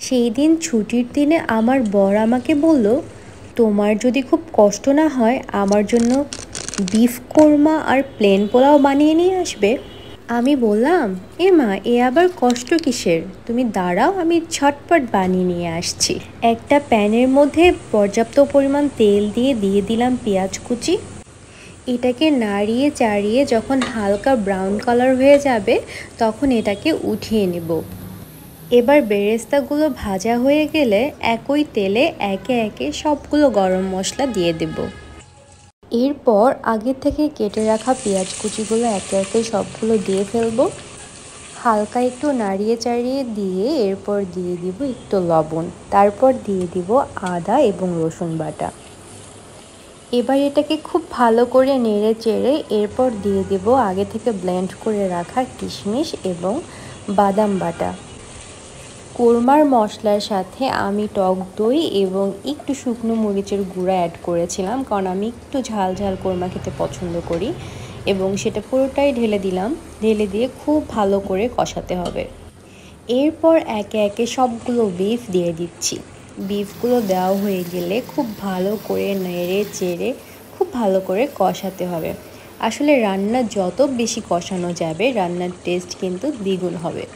সেই দিন ছুটির দিনে আমার বর আমাকে বলল, তোমার যদি খুব কষ্ট না হয় আমার জন্য বিফ কোরমা আর প্লেন পোলাও বানিয়ে নিয়ে আসবে। আমি বললাম, এ মা, এ আবার কষ্ট কিসের, তুমি দাঁড়াও, আমি ঝটপট বানিয়ে নিয়ে আসছি। একটা প্যানের মধ্যে পর্যাপ্ত পরিমাণ তেল দিয়ে দিলাম পেঁয়াজ কুচি। এটাকে নাড়িয়ে চাড়িয়ে যখন হালকা ব্রাউন কালার হয়ে যাবে তখন এটাকে উঠিয়ে নেব। এবার বেরেস্তাগুলো ভাজা হয়ে গেলে একই তেলে একে একে সবগুলো গরম মশলা দিয়ে দেব। এরপর আগে থেকে কেটে রাখা পেঁয়াজ কুচিগুলো একে একে সবগুলো দিয়ে ফেলবো। হালকা একটু নাড়িয়ে চাড়িয়ে দিয়ে এরপর দিয়ে দিব একটু লবণ, তারপর দিয়ে দিব আদা এবং রসুন বাটা। এবার এটাকে খুব ভালো করে নেড়ে চেড়ে এরপর দিয়ে দেব আগে থেকে ব্লেন্ড করে রাখা কিশমিশ এবং বাদাম বাটা। কোরমার মশলার সাথে আমি টক দই এবং একটু শুকনো মরিচের গুঁড়া অ্যাড করেছিলাম, কারণ আমি একটু ঝাল ঝাল কোরমা খেতে পছন্দ করি, এবং সেটা পুরোটাই ঢেলে দিলাম। ঢেলে দিয়ে খুব ভালো করে কষাতে হবে। এরপর একে একে সবগুলো বিফ দিয়ে দিচ্ছি। বিফগুলো দেওয়া হয়ে গেলে খুব ভালো করে নেড়ে চেড়ে খুব ভালো করে কষাতে হবে। আসলে রান্না যত বেশি কষানো যাবে রান্নার টেস্ট কিন্তু দ্বিগুণ হবে।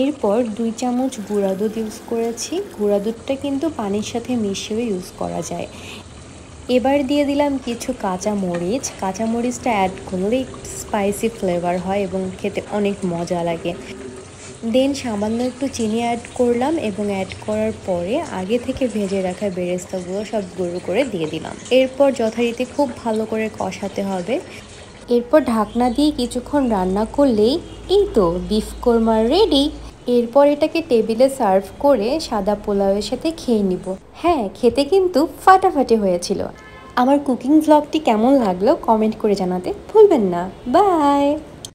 এরপর 2 চামচ গুঁড়া দুধ ইউজ করেছি। গুঁড়া দুধটা কিন্তু পানির সাথে মিশিয়েও ইউজ করা যায়। এবার দিয়ে দিলাম কিছু কাঁচামরিচ। কাঁচামরিচটা অ্যাড করলে স্পাইসি ফ্লেভার হয় এবং খেতে অনেক মজা লাগে। দেন সামান্য একটু চিনি অ্যাড করলাম এবং অ্যাড করার পরে আগে থেকে ভেজে রাখা বেরেস্তাগুলো সব গুঁড়ো করে দিয়ে দিলাম। এরপর যথারীতি খুব ভালো করে কষাতে হবে। এরপর ঢাকনা দিয়ে কিছুক্ষণ রান্না করলেই এই তো বিফ কোরমা রেডি। এরপর এটাকে টেবিলে সার্ভ করে সাদা পোলাওয়ের সাথে খেয়ে নিব। হ্যাঁ, খেতে কিন্তু ফাটাফাটি হয়েছিল। আমার কুকিং ভ্লগটি কেমন লাগলো কমেন্ট করে জানাতে ভুলবেন না। বাই।